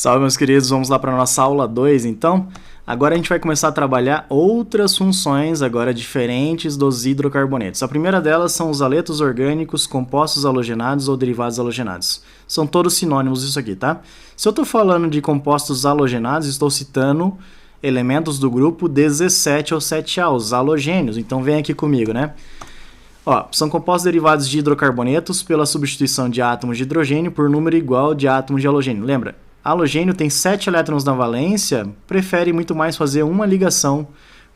Salve, meus queridos, vamos lá para a nossa aula 2, então. Agora a gente vai começar a trabalhar outras funções agora diferentes dos hidrocarbonetos. A primeira delas são os aletos orgânicos, compostos halogenados ou derivados halogenados. São todos sinônimos isso aqui, tá? Se eu estou falando de compostos halogenados, estou citando elementos do grupo 17 ou 7A, os halogênios. Então vem aqui comigo, né? Ó, são compostos derivados de hidrocarbonetos pela substituição de átomos de hidrogênio por número igual de átomos de halogênio. Lembra? Halogênio tem 7 elétrons na valência, prefere muito mais fazer uma ligação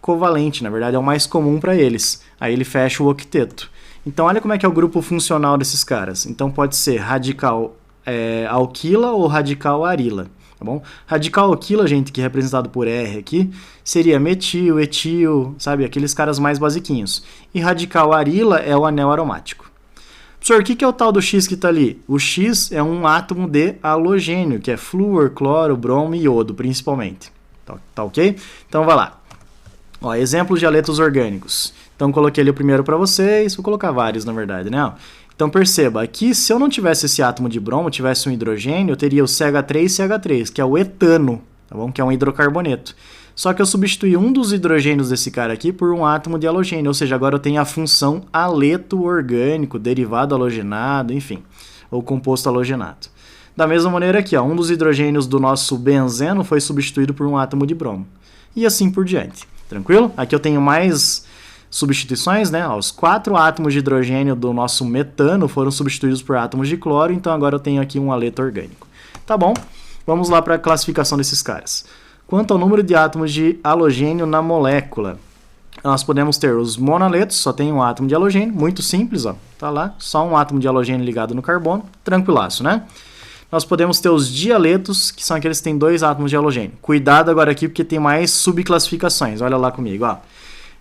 covalente, na verdade é o mais comum para eles. Aí ele fecha o octeto. Então olha como é que é o grupo funcional desses caras. Então pode ser radical alquila ou radical arila, tá bom? Radical alquila, gente, que é representado por R aqui, seria metil, etil, sabe? Aqueles caras mais basiquinhos. E radical arila é o anel aromático. Professor, o que é o tal do X que está ali? O X é um átomo de halogênio, que é flúor, cloro, bromo e iodo, principalmente. Tá ok? Então, vai lá. Ó, exemplos de aletos orgânicos. Então, coloquei ali o primeiro para vocês. Vou colocar vários, na verdade, né? Então, perceba, aqui, se eu não tivesse esse átomo de bromo, tivesse um hidrogênio, eu teria o CH3 e CH3, que é o etano, tá bom? Que é um hidrocarboneto. Só que eu substituí um dos hidrogênios desse cara aqui por um átomo de halogênio, ou seja, agora eu tenho a função aleto orgânico, derivado halogenado, enfim, ou composto halogenado. Da mesma maneira aqui, ó, um dos hidrogênios do nosso benzeno foi substituído por um átomo de bromo. E assim por diante. Tranquilo? Aqui eu tenho mais substituições, né? Ó, os 4 átomos de hidrogênio do nosso metano foram substituídos por átomos de cloro, então agora eu tenho aqui um aleto orgânico. Tá bom? Vamos lá para a classificação desses caras. Quanto ao número de átomos de halogênio na molécula, nós podemos ter os monaletos, só tem um átomo de halogênio, muito simples, ó, tá lá, só um átomo de halogênio ligado no carbono, tranquilaço, né? Nós podemos ter os dialetos, que são aqueles que têm 2 átomos de halogênio. Cuidado agora aqui, porque tem mais subclassificações, olha lá comigo, ó.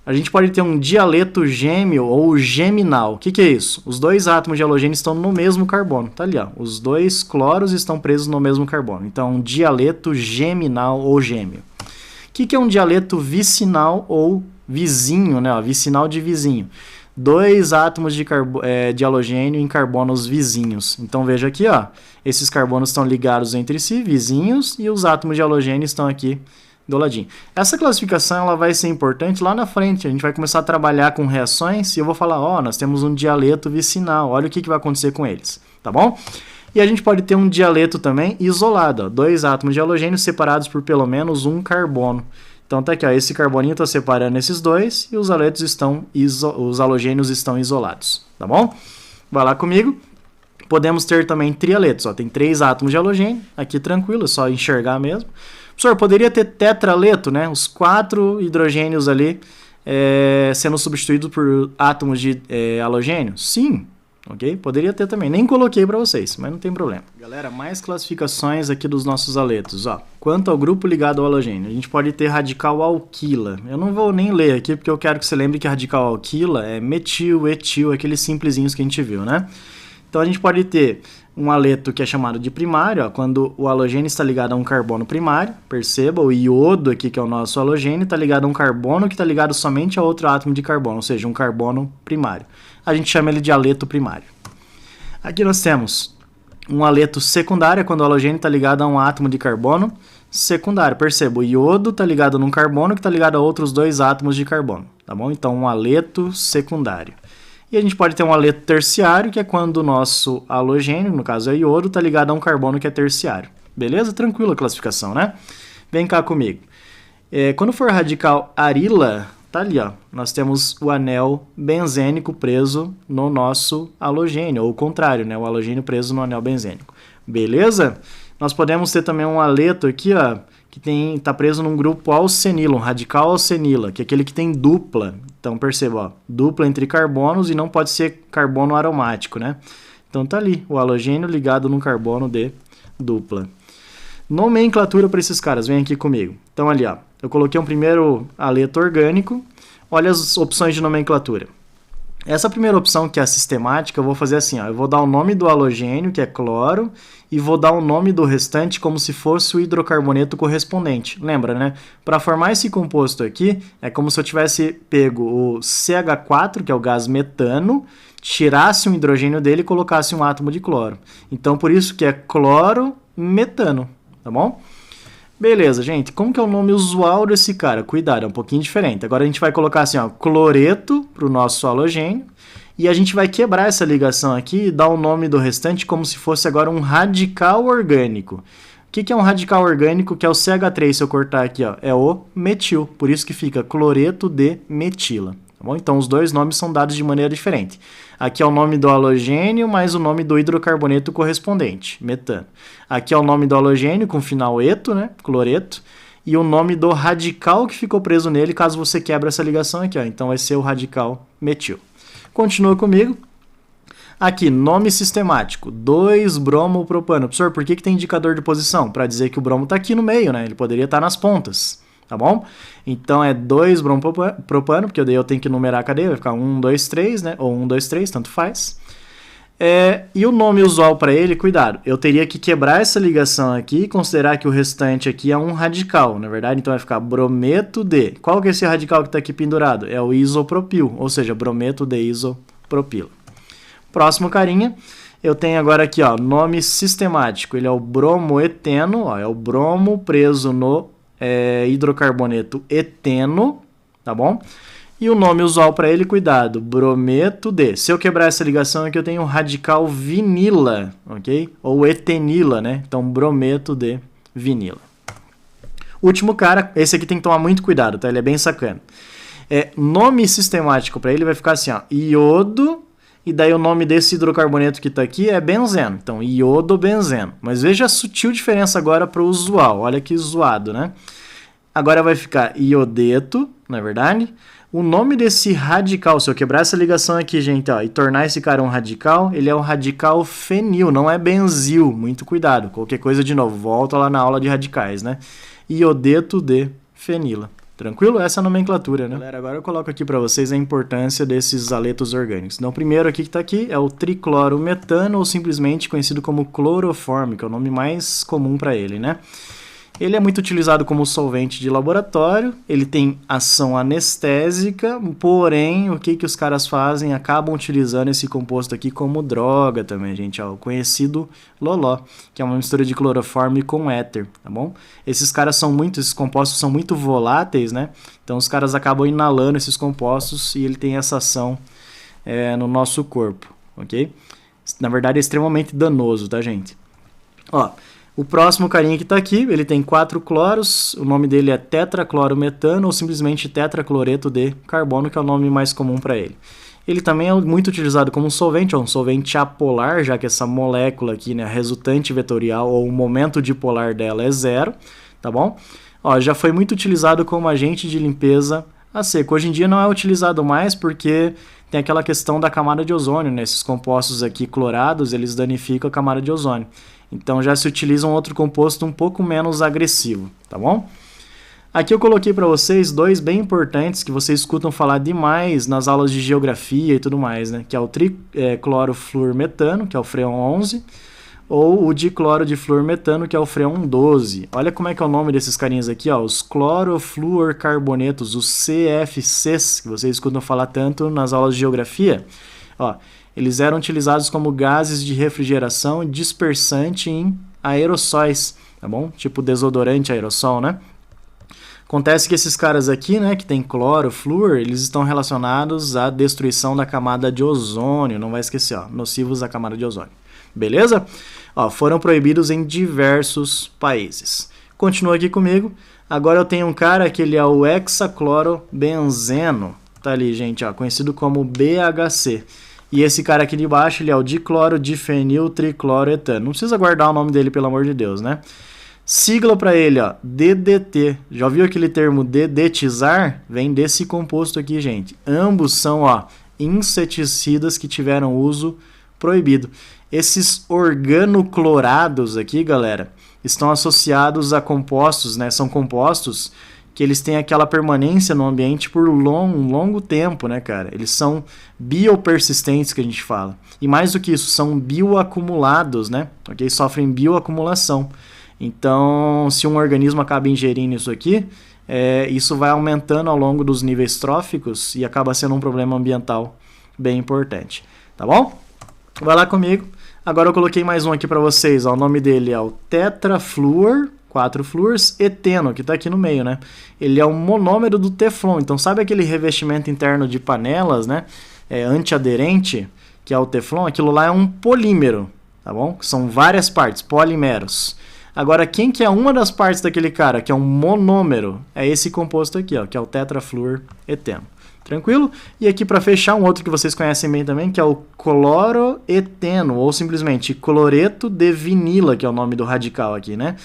A gente pode ter um dialeto gêmeo ou geminal. O que é isso? Os 2 átomos de halogênio estão no mesmo carbono. Tá ali, ó. Os 2 cloros estão presos no mesmo carbono. Então, um dialeto geminal ou gêmeo. O que é um dialeto vicinal ou vizinho, né? Ó, vicinal de vizinho. 2 átomos de halogênio em carbonos vizinhos. Então, veja aqui, ó. Esses carbonos estão ligados entre si, vizinhos, e os átomos de halogênio estão aqui do ladinho. Essa classificação ela vai ser importante lá na frente. A gente vai começar a trabalhar com reações e eu vou falar, ó, nós temos um dialeto vicinal. Olha o que vai acontecer com eles, tá bom? E a gente pode ter um dialeto também isolado, ó, 2 átomos de halogênio separados por pelo menos um carbono. Então tá aqui, ó, esse carboninho está separando esses 2 e os aletos os halogênios estão isolados, tá bom? Vai lá comigo. Podemos ter também trialetos, ó, tem 3 átomos de halogênio, aqui tranquilo, é só enxergar mesmo. Professor, poderia ter tetraleto, né? Os 4 hidrogênios ali sendo substituídos por átomos de halogênio? Sim, ok? Poderia ter também. Nem coloquei para vocês, mas não tem problema. Galera, mais classificações aqui dos nossos aletos. Ó. Quanto ao grupo ligado ao halogênio, a gente pode ter radical alquila. Eu não vou nem ler aqui, porque eu quero que você lembre que radical alquila é metil, etil, aqueles simplesinhos que a gente viu, né? Então a gente pode ter um aleto que é chamado de primário, ó, quando o halogênio está ligado a um carbono primário. Perceba, o iodo aqui, que é o nosso halogênio, está ligado a um carbono que está ligado somente a outro átomo de carbono, ou seja, um carbono primário. A gente chama ele de aleto primário. Aqui nós temos um aleto secundário, quando o halogênio está ligado a um átomo de carbono secundário. Perceba, o iodo está ligado num carbono que está ligado a outros 2 átomos de carbono, tá bom? Então, um aleto secundário. E a gente pode ter um aleto terciário, que é quando o nosso halogênio, no caso é iodo, está ligado a um carbono que é terciário. Beleza? Tranquila a classificação, né? Vem cá comigo. Quando for radical arila, tá ali, ó. Nós temos o anel benzênico preso no nosso halogênio, ou o contrário, né? O halogênio preso no anel benzênico. Beleza? Nós podemos ter também um aleto aqui, ó, que está preso num grupo alcenila, um radical alcenila, que é aquele que tem dupla. Então, perceba, ó, dupla entre carbonos e não pode ser carbono aromático, né? Então, tá ali, o halogênio ligado num carbono de dupla. Nomenclatura para esses caras, vem aqui comigo. Então, ali, ó, eu coloquei um primeiro aleto orgânico. Olha as opções de nomenclatura. Essa primeira opção, que é a sistemática, eu vou fazer assim, ó, eu vou dar o nome do halogênio, que é cloro, e vou dar o nome do restante como se fosse o hidrocarboneto correspondente. Lembra, né? Para formar esse composto aqui, é como se eu tivesse pego o CH4, que é o gás metano, tirasse um hidrogênio dele e colocasse um átomo de cloro. Então, por isso que é cloro metano. tá bom? Beleza, gente, como que é o nome usual desse cara? Cuidado, é um pouquinho diferente. Agora a gente vai colocar assim, ó, cloreto para o nosso halogênio, e a gente vai quebrar essa ligação aqui e dar o nome do restante como se fosse agora um radical orgânico. O que é um radical orgânico? Que é o CH3, se eu cortar aqui, ó, é o metil, por isso que fica cloreto de metila. Tá bom? Então os dois nomes são dados de maneira diferente. Aqui é o nome do halogênio mais o nome do hidrocarboneto correspondente, metano. Aqui é o nome do halogênio com final eto, né, cloreto, e o nome do radical que ficou preso nele caso você quebre essa ligação aqui, ó. Então vai ser o radical metil. Continua comigo. Aqui, nome sistemático, 2-bromopropano. Professor, por que tem indicador de posição? Para dizer que o bromo está aqui no meio, né? Ele poderia estar nas pontas, tá bom? Então é 2-bromopropano, porque daí eu tenho que numerar a cadeia, vai ficar 1, 2, 3, né? Ou 1, 2, 3, tanto faz. E o nome usual para ele, cuidado, eu teria que quebrar essa ligação aqui e considerar que o restante aqui é um radical, na verdade, então vai ficar brometo de... Qual que é esse radical que está aqui pendurado? É o isopropil, ou seja, brometo de isopropilo. Próximo carinha, eu tenho agora aqui, ó, nome sistemático, ele é o bromoeteno, ó, é o bromo preso no hidrocarboneto eteno, tá bom? E o nome usual para ele, cuidado, brometo de... Se eu quebrar essa ligação aqui, eu tenho o radical vinila, ok? Ou etenila, né? Então, brometo de vinila. Último cara, esse aqui tem que tomar muito cuidado, tá? Ele é bem sacana. Nome sistemático para ele vai ficar assim, ó, iodo, e daí o nome desse hidrocarboneto que está aqui é benzeno. Então, iodobenzeno. Mas veja a sutil diferença agora para o usual. Olha que zoado, né? Agora vai ficar iodeto, na é verdade. O nome desse radical, se eu quebrar essa ligação aqui, gente, ó, e tornar esse cara um radical, ele é o radical fenil, não é benzil. Muito cuidado. Qualquer coisa, de novo, volta lá na aula de radicais, né? Iodeto de fenila. Tranquilo? Essa é a nomenclatura, né? Galera, agora eu coloco aqui para vocês a importância desses aletos orgânicos. Então, o primeiro aqui que está aqui é o triclorometano, ou simplesmente conhecido como cloroforme, que é o nome mais comum para ele, né? Ele é muito utilizado como solvente de laboratório, ele tem ação anestésica, porém, o que os caras fazem? Acabam utilizando esse composto aqui como droga também, gente, ó, o conhecido loló, que é uma mistura de cloroforme com éter, tá bom? Esses compostos são muito voláteis, né? Então os caras acabam inalando esses compostos e ele tem essa ação no nosso corpo, ok? Na verdade é extremamente danoso, tá, gente? Ó, o próximo carinha que está aqui, ele tem 4 cloros, o nome dele é tetraclorometano ou simplesmente tetracloreto de carbono, que é o nome mais comum para ele. Ele também é muito utilizado como um solvente, um solvente apolar, já que essa molécula aqui, né, resultante vetorial ou o momento dipolar dela é 0, tá bom? Ó, já foi muito utilizado como agente de limpeza a seco. Hoje em dia não é utilizado mais porque tem aquela questão da camada de ozônio, né? Esses compostos aqui clorados, eles danificam a camada de ozônio. Então já se utiliza um outro composto um pouco menos agressivo, tá bom? Aqui eu coloquei para vocês 2 bem importantes que vocês escutam falar demais nas aulas de geografia e tudo mais, né? Que é o triclorofluormetano, que é o freon 11, ou o dicloro de fluormetano, que é o freon 12. Olha como é que é o nome desses carinhas aqui, ó, os clorofluorcarbonetos, os CFCs, que vocês escutam falar tanto nas aulas de geografia. Ó, eles eram utilizados como gases de refrigeração e dispersante em aerossóis, tá bom? Tipo desodorante aerossol, né? Acontece que esses caras aqui, né, que tem cloro, flúor, eles estão relacionados à destruição da camada de ozônio, não vai esquecer, ó, nocivos à camada de ozônio. Beleza? Ó, foram proibidos em diversos países. Continua aqui comigo. Agora eu tenho um cara que ele é o hexaclorobenzeno, tá ali, gente, ó, conhecido como BHC. E esse cara aqui de baixo, ele é o dicloro difenil tricloroetano. Não precisa guardar o nome dele, pelo amor de Deus, né? Sigla para ele, ó, DDT. Já ouviu aquele termo dedetizar? Vem desse composto aqui, gente. Ambos são, ó, inseticidas que tiveram uso proibido. Esses organoclorados aqui, galera, estão associados a compostos, né? São compostos que eles têm aquela permanência no ambiente por um longo tempo, né, cara? Eles são biopersistentes, que a gente fala. E mais do que isso, são bioacumulados, né? Ok? Sofrem bioacumulação. Então, se um organismo acaba ingerindo isso aqui, isso vai aumentando ao longo dos níveis tróficos e acaba sendo um problema ambiental bem importante. Tá bom? Vai lá comigo. Agora eu coloquei mais um aqui para vocês, ó, o nome dele é o tetrafluor, 4 fluors, eteno, que está aqui no meio, né? Ele é um monômero do teflon, então sabe aquele revestimento interno de panelas, né? Antiaderente, que é o teflon, aquilo lá é um polímero, tá bom? São várias partes, polímeros. Agora, quem que é uma das partes daquele cara, que é um monômero? É esse composto aqui, ó, que é o tetrafluor eteno. Tranquilo? E aqui para fechar, um outro que vocês conhecem bem também, que é o cloroeteno, ou simplesmente cloreto de vinila, que é o nome do radical aqui, né?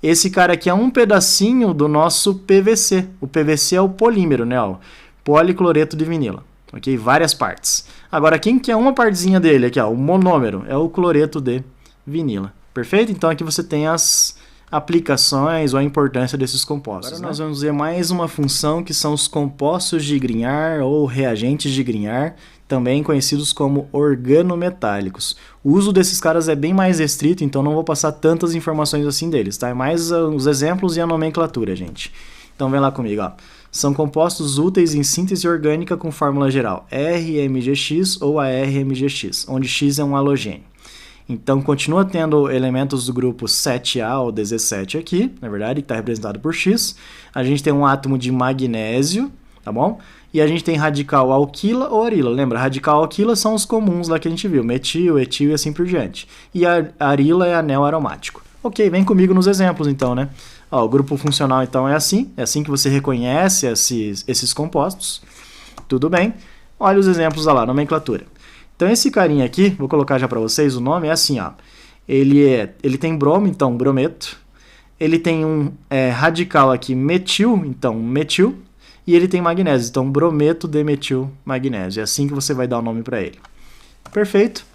Esse cara aqui é um pedacinho do nosso PVC. O PVC é o polímero, né? Ó, policloreto de vinila. Ok? Várias partes. Agora, quem que é uma partezinha dele aqui, ó, o monômero, é o cloreto de vinila. Perfeito? Então aqui você tem as aplicações ou a importância desses compostos. Agora nós vamos ver mais uma função que são os compostos de Grignard ou reagentes de Grignard, também conhecidos como organometálicos. O uso desses caras é bem mais restrito, então não vou passar tantas informações assim deles, tá? É mais os exemplos e a nomenclatura, gente. Então vem lá comigo, ó. São compostos úteis em síntese orgânica com fórmula geral RMGX ou ARMGX, onde X é um halogênio. Então, continua tendo elementos do grupo 7A ou 17 aqui, na verdade, que está representado por X. A gente tem um átomo de magnésio, tá bom? E a gente tem radical alquila ou arila. Lembra, radical alquila são os comuns lá que a gente viu, metil, etil e assim por diante. E a arila é anel aromático. Ok, vem comigo nos exemplos então, né? Ó, o grupo funcional então é assim que você reconhece esses compostos. Tudo bem. Olha os exemplos lá, nomenclatura. Então esse carinha aqui, vou colocar já para vocês, o nome é assim, ó. Ele tem bromo, então brometo. Ele tem um radical aqui metil, então metil. E ele tem magnésio, então brometo de metil magnésio. É assim que você vai dar o nome para ele. Perfeito.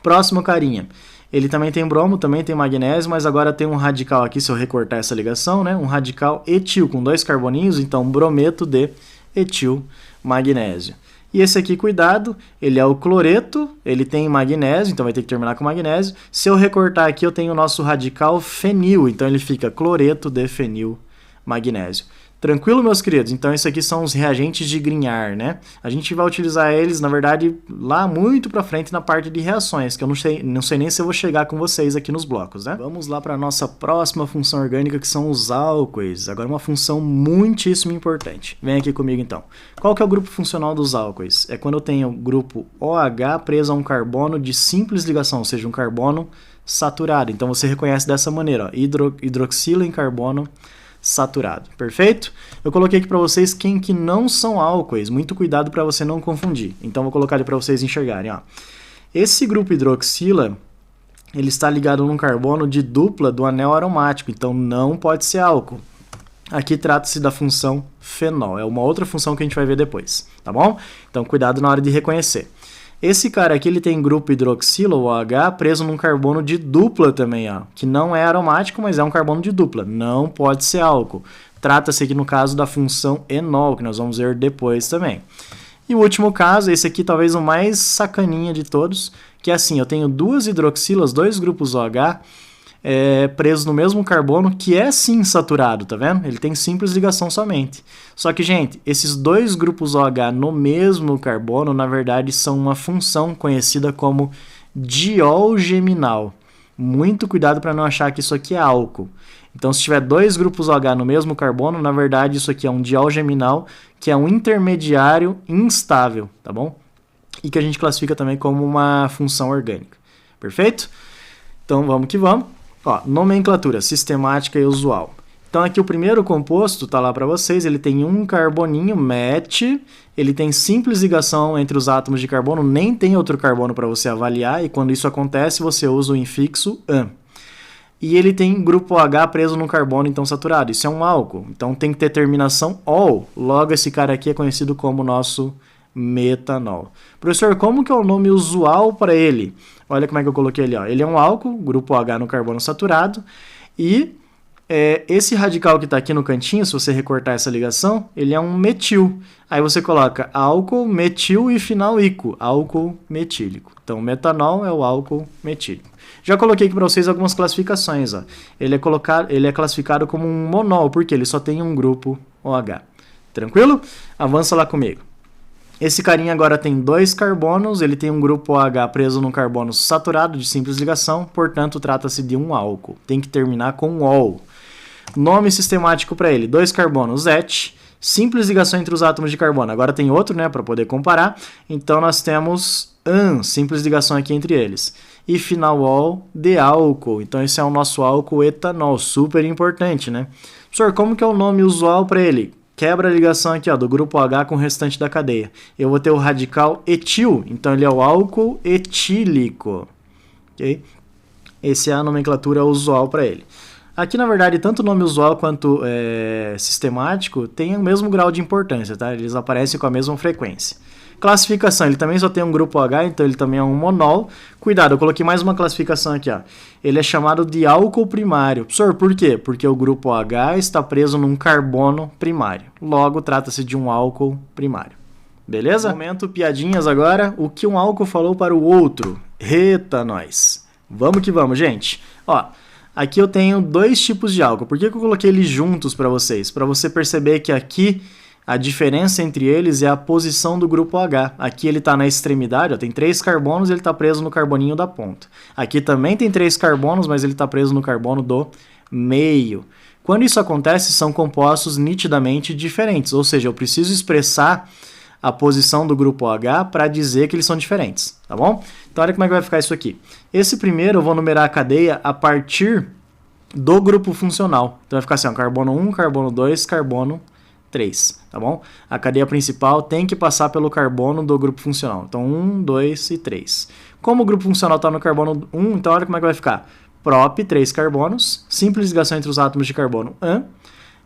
Próximo carinha. Ele também tem bromo, também tem magnésio, mas agora tem um radical aqui, se eu recortar essa ligação, né? Um radical etil com 2 carboninhos, então brometo de etil magnésio. E esse aqui, cuidado, ele é o cloreto, ele tem magnésio, então vai ter que terminar com magnésio. Se eu recortar aqui, eu tenho o nosso radical fenil, então ele fica cloreto de fenil magnésio. Tranquilo, meus queridos? Então, esses aqui são os reagentes de Grignard, né? A gente vai utilizar eles, na verdade, lá muito pra frente na parte de reações, que eu não sei nem se eu vou chegar com vocês aqui nos blocos, né? Vamos lá para a nossa próxima função orgânica, que são os álcoois. Agora, uma função muitíssimo importante. Vem aqui comigo, então. Qual que é o grupo funcional dos álcoois? É quando eu tenho o grupo OH preso a um carbono de simples ligação, ou seja, um carbono saturado. Então, você reconhece dessa maneira, ó, hidroxila em carbono saturado, perfeito? Eu coloquei aqui para vocês quem que não são álcoois, muito cuidado para você não confundir. Então vou colocar ali para vocês enxergarem, ó. Esse grupo hidroxila, ele está ligado num carbono de dupla do anel aromático, então não pode ser álcool. Aqui trata-se da função fenol, é uma outra função que a gente vai ver depois, tá bom? Então cuidado na hora de reconhecer. Esse cara aqui, ele tem grupo hidroxila, ou OH, preso num carbono de dupla também, ó, que não é aromático, mas é um carbono de dupla. Não pode ser álcool. Trata-se aqui, no caso, da função enol, que nós vamos ver depois também. E o último caso, esse aqui talvez o mais sacaninha de todos, que é assim, eu tenho duas hidroxilas, dois grupos OH, presos no mesmo carbono, que é sim saturado, tá vendo? Ele tem simples ligação somente. Só que, gente, esses dois grupos OH no mesmo carbono, na verdade, são uma função conhecida como diol geminal. Muito cuidado para não achar que isso aqui é álcool. Então, se tiver dois grupos OH no mesmo carbono, na verdade, isso aqui é um diol geminal, que é um intermediário instável, tá bom? E que a gente classifica também como uma função orgânica. Perfeito? Então, vamos que vamos. Ó, nomenclatura sistemática e usual. Então aqui o primeiro composto tá lá para vocês, ele tem um carboninho, MET, ele tem simples ligação entre os átomos de carbono, nem tem outro carbono para você avaliar, e quando isso acontece você usa o infixo AN. E ele tem grupo OH preso no carbono então saturado, isso é um álcool, então tem que ter terminação OL, logo esse cara aqui é conhecido como nosso metanol. Professor, como que é o nome usual para ele? Olha como é que eu coloquei ali, ó. Ele é um álcool, grupo OH no carbono saturado, e esse radical que está aqui no cantinho, se você recortar essa ligação, ele é um metil. Aí você coloca álcool, metil e final ico, álcool metílico. Então, metanol é o álcool metílico. Já coloquei aqui para vocês algumas classificações, ó. Ele é classificado como um monol, porque ele só tem um grupo OH. Tranquilo? Avança lá comigo. Esse carinha agora tem 2 carbonos, ele tem um grupo OH preso num carbono saturado de simples ligação, portanto trata-se de um álcool. Tem que terminar com ol. Nome sistemático para ele, 2 carbonos et, simples ligação entre os átomos de carbono. Agora tem outro, né, para poder comparar. Então nós temos an, simples ligação aqui entre eles. E final ol de álcool. Então esse é o nosso álcool etanol, super importante, né? Professor, como que é o nome usual para ele? Quebra a ligação aqui, ó, do grupo OH com o restante da cadeia. Eu vou ter o radical etil, então ele é o álcool etílico. Okay? Essa é a nomenclatura usual para ele. Aqui, na verdade, tanto o nome usual quanto sistemático tem o mesmo grau de importância, tá? Eles aparecem com a mesma frequência. Classificação, ele também só tem um grupo OH, então ele também é um monol. Cuidado, eu coloquei mais uma classificação aqui, ó. Ele é chamado de álcool primário. Professor, por quê? Porque o grupo OH está preso num carbono primário. Logo, trata-se de um álcool primário. Beleza? Momento piadinhas agora. O que um álcool falou para o outro? Eita, nós. Vamos que vamos, gente. Ó, aqui eu tenho 2 tipos de álcool. Por que eu coloquei eles juntos para vocês? Para você perceber que aqui a diferença entre eles é a posição do grupo OH. Aqui ele está na extremidade, ó, tem 3 carbonos e ele está preso no carboninho da ponta. Aqui também tem 3 carbonos, mas ele está preso no carbono do meio. Quando isso acontece, são compostos nitidamente diferentes, ou seja, eu preciso expressar a posição do grupo OH para dizer que eles são diferentes, tá bom? Então olha como é que vai ficar isso aqui. Esse primeiro eu vou numerar a cadeia a partir do grupo funcional. Então vai ficar assim, ó, carbono 1, carbono 2, carbono 3, tá bom? A cadeia principal tem que passar pelo carbono do grupo funcional. Então 1, 2 e 3. Como o grupo funcional está no carbono 1, então olha como é que vai ficar. Prop, 3 carbonos, simples ligação entre os átomos de carbono an,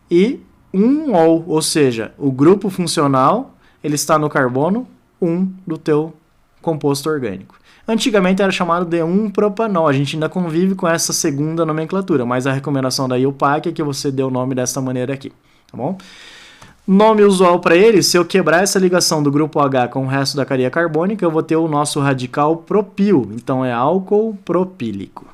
e um ol, ou seja, o grupo funcional ele está no carbono 1 do teu composto orgânico. Antigamente era chamado de 1-propanol, a gente ainda convive com essa segunda nomenclatura, mas a recomendação da IUPAC é que você dê o nome dessa maneira aqui, tá bom? Nome usual para ele, se eu quebrar essa ligação do grupo H com o resto da cadeia carbônica, eu vou ter o nosso radical propil, então é álcool propílico.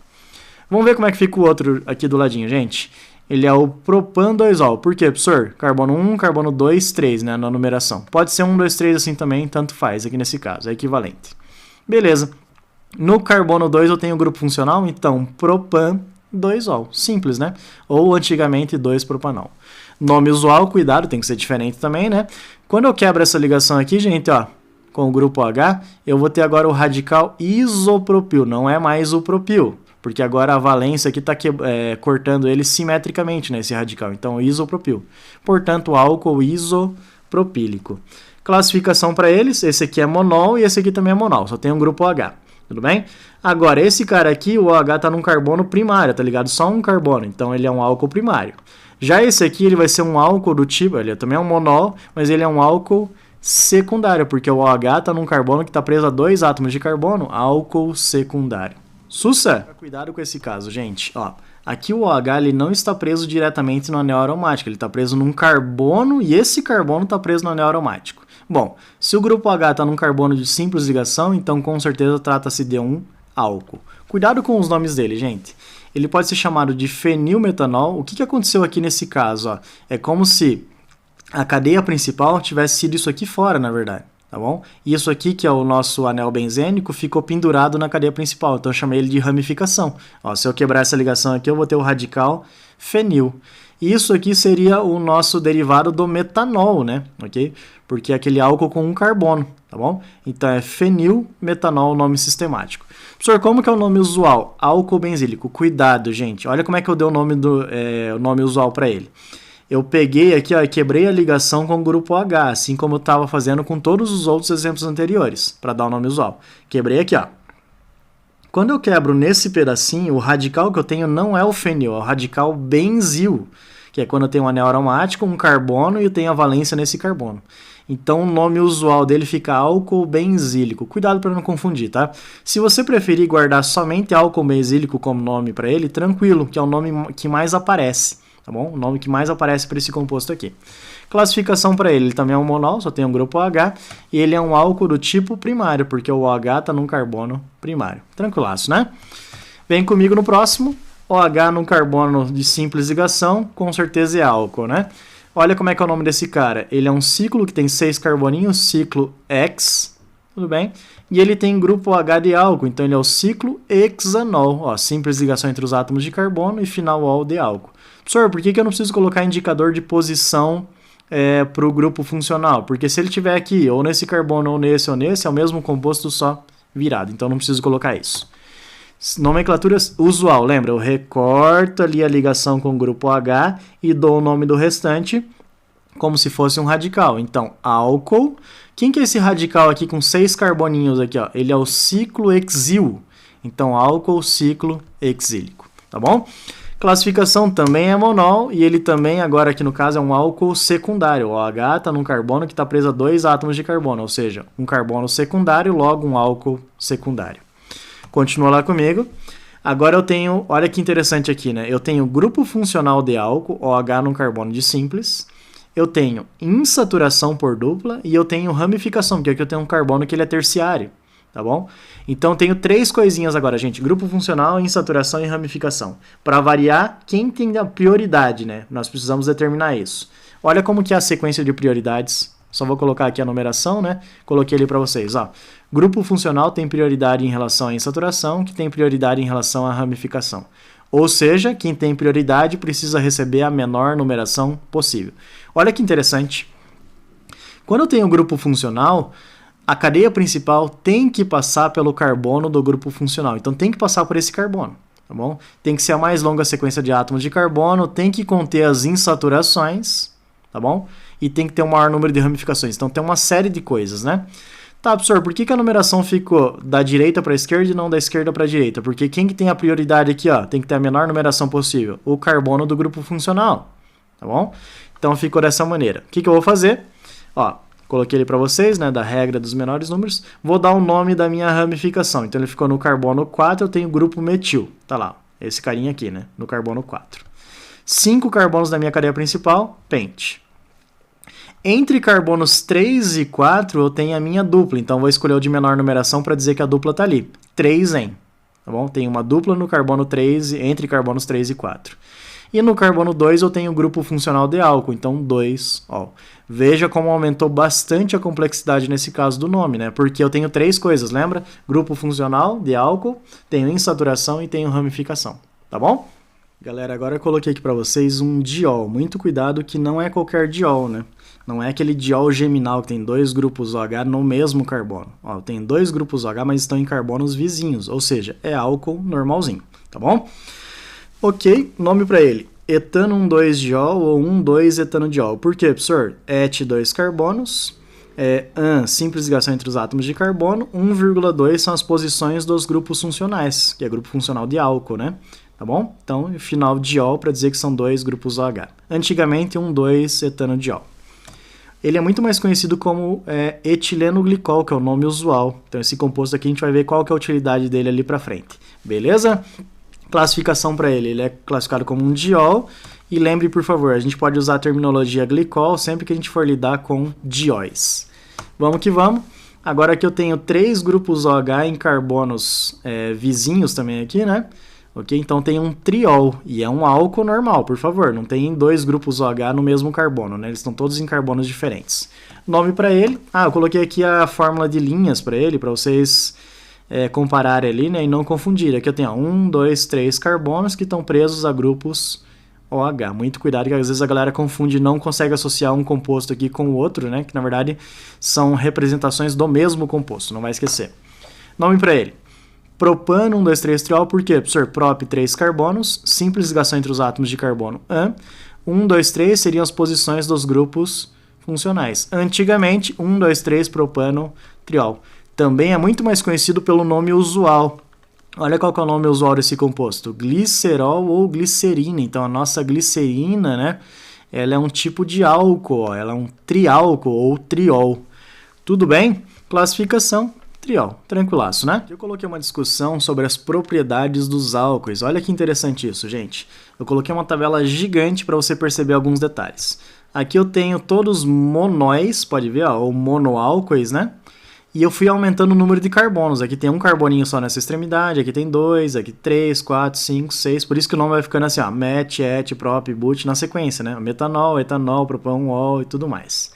Vamos ver como é que fica o outro aqui do ladinho, gente. Ele é o propan-2-ol. Por quê, professor? Carbono 1, carbono 2, 3, né, na numeração. Pode ser 1, 2, 3 assim também, tanto faz aqui nesse caso, é equivalente. Beleza. No carbono 2 eu tenho o grupo funcional, então propan-2-ol. Simples, né? Ou antigamente 2-propanol. Nome usual, cuidado, tem que ser diferente também, né? Quando eu quebro essa ligação aqui, gente, ó, com o grupo H, eu vou ter agora o radical isopropil, não é mais o propil, porque agora a valência aqui está cortando ele simetricamente, né, esse radical, então isopropil. Portanto, álcool isopropílico. Classificação para eles, esse aqui é monol e esse aqui também é monol, só tem um grupo OH, tudo bem? Agora, esse cara aqui, o OH está num carbono primário, tá ligado? Só um carbono, então ele é um álcool primário. Já esse aqui, ele vai ser um álcool do tipo, ele também é um monol, mas ele é um álcool secundário, porque o OH está num carbono que está preso a 2 átomos de carbono, álcool secundário. Sussa! Cuidado com esse caso, gente. Ó, aqui o OH ele não está preso diretamente no anel aromático, ele está preso num carbono e esse carbono está preso no anel aromático. Bom, se o grupo H está num carbono de simples ligação, então com certeza trata-se de um álcool. Cuidado com os nomes dele, gente. Ele pode ser chamado de fenilmetanol. O que aconteceu aqui nesse caso? Ó? É como se a cadeia principal tivesse sido isso aqui fora, na verdade. Tá bom? E isso aqui, que é o nosso anel benzênico, ficou pendurado na cadeia principal. Então eu chamei ele de ramificação. Ó, se eu quebrar essa ligação aqui, eu vou ter o radical fenil. Isso aqui seria o nosso derivado do metanol, né? Ok? Porque é aquele álcool com um carbono, tá bom? Então é fenilmetanol, o nome sistemático. Professor, como que é o nome usual? Álcool benzílico. Cuidado, gente. Olha como é que eu dei o nome usual para ele. Eu peguei aqui, ó, e quebrei a ligação com o grupo H, assim como eu estava fazendo com todos os outros exemplos anteriores, para dar o nome usual. Quebrei aqui, ó. Quando eu quebro nesse pedacinho, o radical que eu tenho não é o fenil, é o radical benzil, que é quando eu tenho um anel aromático, um carbono e eu tenho a valência nesse carbono. Então o nome usual dele fica álcool benzílico. Cuidado para não confundir, tá? Se você preferir guardar somente álcool benzílico como nome para ele, tranquilo, que é o nome que mais aparece, tá bom? O nome que mais aparece para esse composto aqui. Classificação para ele também é um monol, só tem um grupo OH, e ele é um álcool do tipo primário, porque o OH está num carbono primário. Tranquilaço, né? Vem comigo no próximo. OH num carbono de simples ligação, com certeza é álcool, né? Olha como é que é o nome desse cara. Ele é um ciclo que tem 6 carboninhos, ciclo X, tudo bem? E ele tem grupo H de álcool, então ele é o ciclo hexanol. Ó, simples ligação entre os átomos de carbono e final ol de álcool. Professor, por que eu não preciso colocar indicador de posição para o grupo funcional? Porque se ele tiver aqui, ou nesse carbono, ou nesse, é o mesmo composto só virado. Então não preciso colocar isso. Nomenclatura usual, lembra? Eu recorto ali a ligação com o grupo H e dou o nome do restante como se fosse um radical. Então, álcool. Quem que é esse radical aqui com 6 carboninhos aqui? Ó? Ele é o ciclo hexil. Então, álcool ciclo hexílico. Tá bom? Classificação também é monol e ele também, agora aqui no caso, é um álcool secundário. O OH está num carbono que está preso a 2 átomos de carbono, ou seja, um carbono secundário, logo um álcool secundário. Continua lá comigo. Agora eu tenho, olha que interessante aqui, né? Eu tenho grupo funcional de álcool, OH num carbono de simples. Eu tenho insaturação por dupla e eu tenho ramificação, porque aqui eu tenho um carbono que ele é terciário, tá bom? Então eu tenho 3 coisinhas agora, gente. Grupo funcional, insaturação e ramificação. Para variar, quem tem a prioridade, né? Nós precisamos determinar isso. Olha como que é a sequência de prioridades. Só vou colocar aqui a numeração, né? Coloquei ali para vocês, ó. Grupo funcional tem prioridade em relação à insaturação, que tem prioridade em relação à ramificação. Ou seja, quem tem prioridade precisa receber a menor numeração possível. Olha que interessante. Quando eu tenho grupo funcional, a cadeia principal tem que passar pelo carbono do grupo funcional. Então tem que passar por esse carbono, tá bom? Tem que ser a mais longa sequência de átomos de carbono, tem que conter as insaturações, tá bom? E tem que ter o maior número de ramificações. Então tem uma série de coisas, né? Tá, professor, por que a numeração ficou da direita para a esquerda e não da esquerda para a direita? Porque quem que tem a prioridade aqui, ó, tem que ter a menor numeração possível? O carbono do grupo funcional, tá bom? Então ficou dessa maneira. O que eu vou fazer? Ó, coloquei ele para vocês, né, da regra dos menores números. Vou dar o nome da minha ramificação. Então ele ficou no carbono 4, eu tenho o grupo metil. Tá lá, esse carinha aqui, né, no carbono 4. 5 carbonos da minha cadeia principal, pente. Entre carbonos 3 e 4, eu tenho a minha dupla. Então, vou escolher o de menor numeração para dizer que a dupla está ali. 3-en. Tá bom? Tem uma dupla no carbono 3, entre carbonos 3 e 4. E no carbono 2, eu tenho o grupo funcional de álcool. Então, 2-ol. Veja como aumentou bastante a complexidade nesse caso do nome, né? Porque eu tenho 3 coisas, lembra? Grupo funcional de álcool, tenho insaturação e tenho ramificação. Tá bom? Galera, agora eu coloquei aqui para vocês um diol. Muito cuidado que não é qualquer diol, né? Não é aquele diol geminal que tem 2 grupos OH no mesmo carbono. Ó, tem 2 grupos OH, mas estão em carbonos vizinhos, ou seja, é álcool normalzinho, tá bom? Ok, nome para ele, etano 1,2-diol ou 1,2-etanodiol. Por quê, professor? Et 2 carbonos, an, simples ligação entre os átomos de carbono, 1,2 são as posições dos grupos funcionais, que é grupo funcional de álcool, né? Tá bom? Então, final diol para dizer que são 2 grupos OH. Antigamente, 1,2-etanodiol. Ele é muito mais conhecido como etileno glicol, que é o nome usual. Então esse composto aqui a gente vai ver qual que é a utilidade dele ali para frente. Beleza? Classificação para ele. Ele é classificado como um diol. E lembre, por favor, a gente pode usar a terminologia glicol sempre que a gente for lidar com dióis. Vamos que vamos. Agora aqui eu tenho 3 grupos OH em carbonos vizinhos também aqui, né? Ok? Então tem um triol, e é um álcool normal, por favor. Não tem 2 grupos OH no mesmo carbono, né? Eles estão todos em carbonos diferentes. Nome para ele. Eu coloquei aqui a fórmula de linhas para ele, para vocês compararem ali, né? E não confundir. Aqui eu tenho 1, 2, 3 carbonos que estão presos a grupos OH. Muito cuidado, que às vezes a galera confunde e não consegue associar um composto aqui com o outro, né? Que na verdade são representações do mesmo composto, não vai esquecer. Nome para ele. Propano 1,2,3-triol, por quê, professor? Prop 3 carbonos, simples ligação entre os átomos de carbono an. 1, 2, 3 seriam as posições dos grupos funcionais. Antigamente, 1, 2, 3 propano triol. Também é muito mais conhecido pelo nome usual. Olha qual que é o nome usual desse composto. Glicerol ou glicerina. Então a nossa glicerina, né? Ela é um tipo de álcool, ó. Ela é um triálcool ou triol. Tudo bem? Classificação. Triol, tranquilaço, né? Eu coloquei uma discussão sobre as propriedades dos álcoois. Olha que interessante isso, gente. Eu coloquei uma tabela gigante para você perceber alguns detalhes. Aqui eu tenho todos monóis, pode ver, ó, ou monoálcoois, né? e eu fui aumentando o número de carbonos. Aqui tem um carboninho só nessa extremidade, aqui tem 2, aqui 3, 4, 5, 6. Por isso que o nome vai ficando assim, ó, met, et, prop, but na sequência, né? Metanol, etanol, propão, ol e tudo mais.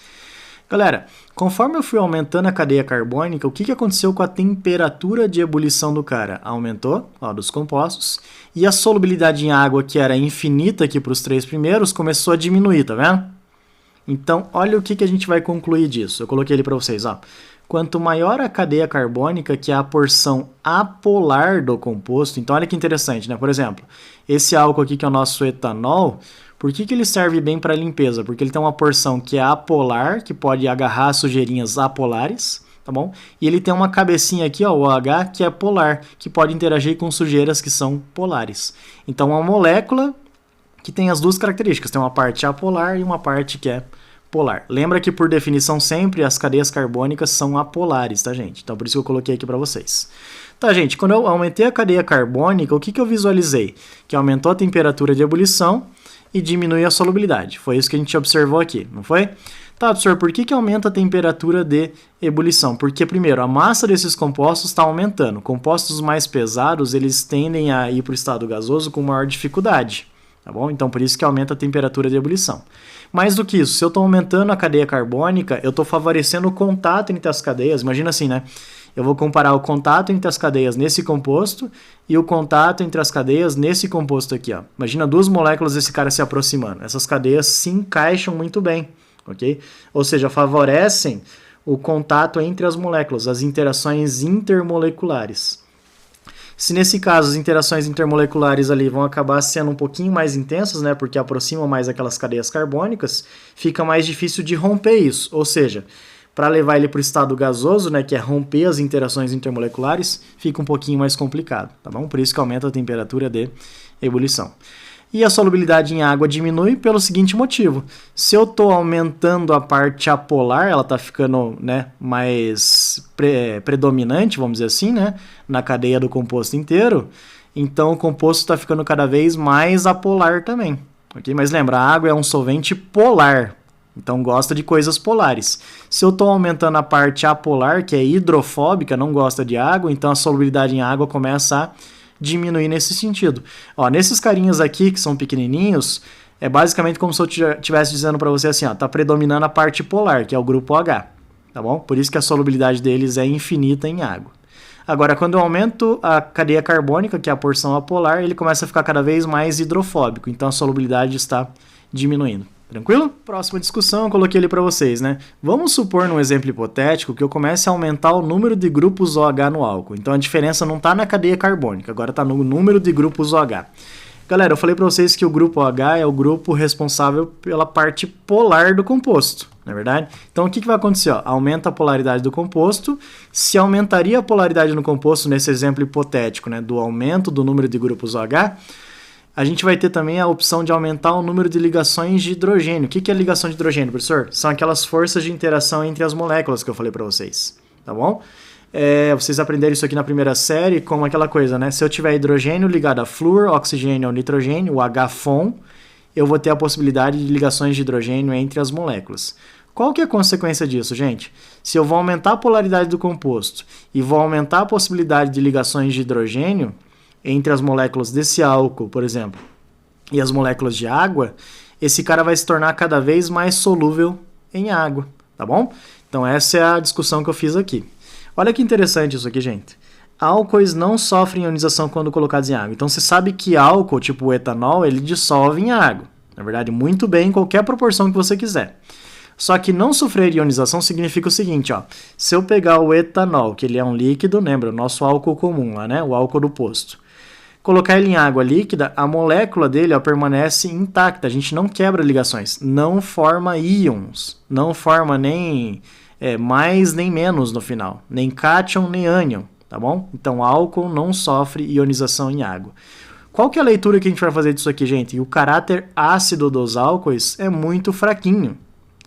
Galera, conforme eu fui aumentando a cadeia carbônica, o que aconteceu com a temperatura de ebulição do cara? Aumentou, ó, dos compostos, e a solubilidade em água, que era infinita aqui para os 3 primeiros, começou a diminuir, tá vendo? Então, olha o que a gente vai concluir disso. Eu coloquei ele para vocês, ó. Quanto maior a cadeia carbônica, que é a porção apolar do composto, então olha que interessante, né? Por exemplo, esse álcool aqui que é o nosso etanol, por que ele serve bem para limpeza? Porque ele tem uma porção que é apolar, que pode agarrar sujeirinhas apolares, tá bom? E ele tem uma cabecinha aqui, ó, o OH, que é polar, que pode interagir com sujeiras que são polares. Então, uma molécula que tem as duas características, tem uma parte apolar e uma parte que é polar. Lembra que, por definição, sempre as cadeias carbônicas são apolares, tá, gente? Então, por isso que eu coloquei aqui para vocês. Tá, gente, quando eu aumentei a cadeia carbônica, o que eu visualizei? Que aumentou a temperatura de ebulição e diminui a solubilidade. Foi isso que a gente observou aqui, não foi? Tá, professor, por que aumenta a temperatura de ebulição? Porque, primeiro, a massa desses compostos está aumentando. Compostos mais pesados, eles tendem a ir para o estado gasoso com maior dificuldade. Tá bom? Então, por isso que aumenta a temperatura de ebulição. Mais do que isso, se eu estou aumentando a cadeia carbônica, eu estou favorecendo o contato entre as cadeias. Imagina assim, né? Eu vou comparar o contato entre as cadeias nesse composto e o contato entre as cadeias nesse composto aqui, ó. Imagina duas moléculas desse cara se aproximando. Essas cadeias se encaixam muito bem, ok? Ou seja, favorecem o contato entre as moléculas, as interações intermoleculares. Se nesse caso as interações intermoleculares ali vão acabar sendo um pouquinho mais intensas, né, porque aproximam mais aquelas cadeias carbônicas, fica mais difícil de romper isso. Ou seja, para levar ele para o estado gasoso, né, que é romper as interações intermoleculares, fica um pouquinho mais complicado, tá bom? Por isso que aumenta a temperatura de ebulição. E a solubilidade em água diminui pelo seguinte motivo. Se eu estou aumentando a parte apolar, ela está ficando, né, mais predominante, vamos dizer assim, né, na cadeia do composto inteiro, então o composto está ficando cada vez mais apolar também. Okay? Mas lembra, a água é um solvente polar, então gosta de coisas polares. Se eu estou aumentando a parte apolar, que é hidrofóbica, não gosta de água, então a solubilidade em água começa a diminuir nesse sentido. Ó, nesses carinhas aqui, que são pequenininhos, é basicamente como se eu estivesse dizendo para você assim, ó, tá predominando a parte polar, que é o grupo H, tá bom? Por isso que a solubilidade deles é infinita em água. Agora, quando eu aumento a cadeia carbônica, que é a porção apolar, ele começa a ficar cada vez mais hidrofóbico, então a solubilidade está diminuindo. Tranquilo? Próxima discussão eu coloquei ali para vocês, né? Vamos supor, num exemplo hipotético, que eu comece a aumentar o número de grupos OH no álcool. Então a diferença não está na cadeia carbônica, agora está no número de grupos OH. Galera, eu falei para vocês que o grupo OH é o grupo responsável pela parte polar do composto, não é verdade? Então o que vai acontecer? Ó, aumenta a polaridade do composto. Se aumentaria a polaridade no composto, nesse exemplo hipotético, né, do aumento do número de grupos OH, a gente vai ter também a opção de aumentar o número de ligações de hidrogênio. O que é ligação de hidrogênio, professor? São aquelas forças de interação entre as moléculas que eu falei para vocês, tá bom? Vocês aprenderam isso aqui na primeira série, como aquela coisa, né? Se eu tiver hidrogênio ligado a flúor, oxigênio ou nitrogênio, o HFON, eu vou ter a possibilidade de ligações de hidrogênio entre as moléculas. Qual que é a consequência disso, gente? Se eu vou aumentar a polaridade do composto e vou aumentar a possibilidade de ligações de hidrogênio entre as moléculas desse álcool, por exemplo, e as moléculas de água, esse cara vai se tornar cada vez mais solúvel em água, tá bom? Então essa é a discussão que eu fiz aqui. Olha que interessante isso aqui, gente. Álcoois não sofrem ionização quando colocados em água. Então você sabe que álcool, tipo o etanol, ele dissolve em água. Na verdade, muito bem, em qualquer proporção que você quiser. Só que não sofrer ionização significa o seguinte, ó. Se eu pegar o etanol, que ele é um líquido, lembra, o nosso álcool comum lá, né? O álcool do posto. Colocar ele em água líquida, a molécula dele, ó, permanece intacta. A gente não quebra ligações, não forma íons, não forma nem mais nem menos no final, nem cátion nem ânion, tá bom? Então álcool não sofre ionização em água. Qual que é a leitura que a gente vai fazer disso aqui, gente? O caráter ácido dos álcoois é muito fraquinho,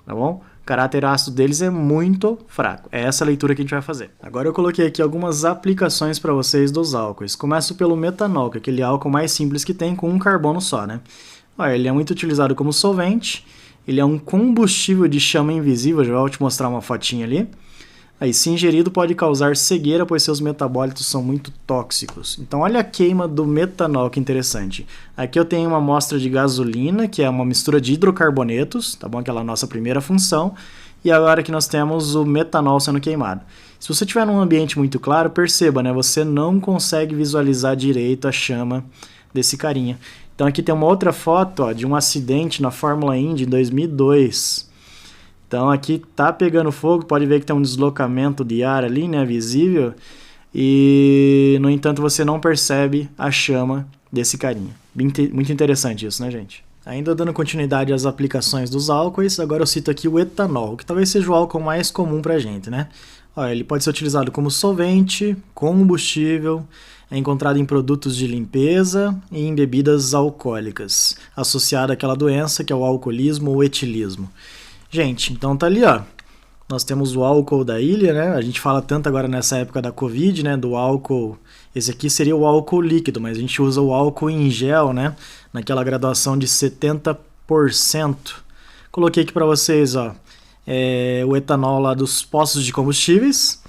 tá bom? O caráter ácido deles é muito fraco. É essa a leitura que a gente vai fazer. Agora eu coloquei aqui algumas aplicações para vocês dos álcoois. Começo pelo metanol, que é aquele álcool mais simples que tem com um carbono só, né? Olha, ele é muito utilizado como solvente, ele é um combustível de chama invisível, já vou te mostrar uma fotinha ali. Aí, se ingerido, pode causar cegueira, pois seus metabólitos são muito tóxicos. Então, olha a queima do metanol, que interessante. Aqui eu tenho uma amostra de gasolina, que é uma mistura de hidrocarbonetos, tá bom? Aquela nossa primeira função. E agora que nós temos o metanol sendo queimado. Se você estiver num ambiente muito claro, perceba, né? Você não consegue visualizar direito a chama desse carinha. Então, aqui tem uma outra foto, ó, de um acidente na Fórmula Indy em 2002. Então aqui tá pegando fogo, pode ver que tem um deslocamento de ar ali, né, visível, e no entanto você não percebe a chama desse carinha. Muito interessante isso, né, gente? Ainda dando continuidade às aplicações dos álcoois, agora eu cito aqui o etanol, que talvez seja o álcool mais comum pra gente, né? Olha, ele pode ser utilizado como solvente, combustível, é encontrado em produtos de limpeza e em bebidas alcoólicas, associado àquela doença que é o alcoolismo ou etilismo. Gente, então tá ali, ó. Nós temos o álcool da ilha, né? A gente fala tanto agora nessa época da Covid, né? Do álcool. Esse aqui seria o álcool líquido, mas a gente usa o álcool em gel, né? Naquela graduação de 70%. Coloquei aqui para vocês, ó. O etanol lá dos postos de combustíveis.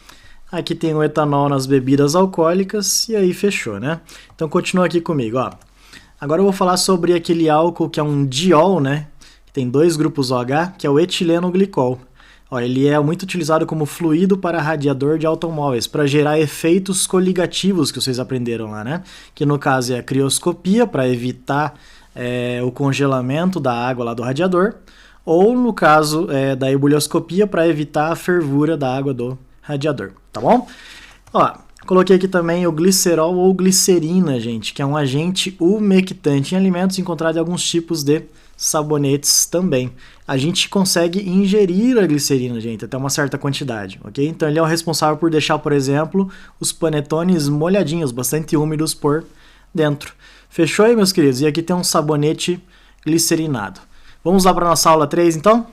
Aqui tem o etanol nas bebidas alcoólicas. E aí fechou, né? Então continua aqui comigo, ó. Agora eu vou falar sobre aquele álcool que é um diol, né? Tem dois grupos OH, que é o etileno glicol. Ó, ele é muito utilizado como fluido para radiador de automóveis, para gerar efeitos coligativos que vocês aprenderam lá, né? Que no caso é a crioscopia, para evitar o congelamento da água lá do radiador, ou no caso da ebulioscopia, para evitar a fervura da água do radiador, tá bom? Ó, coloquei aqui também o glicerol ou glicerina, gente, que é um agente umectante em alimentos encontrado em alguns tipos de sabonetes também. A gente consegue ingerir a glicerina, gente, até uma certa quantidade, ok? Então ele é o responsável por deixar, por exemplo, os panetones molhadinhos, bastante úmidos por dentro. Fechou aí, meus queridos? E aqui tem um sabonete glicerinado. Vamos lá para nossa aula 3, então?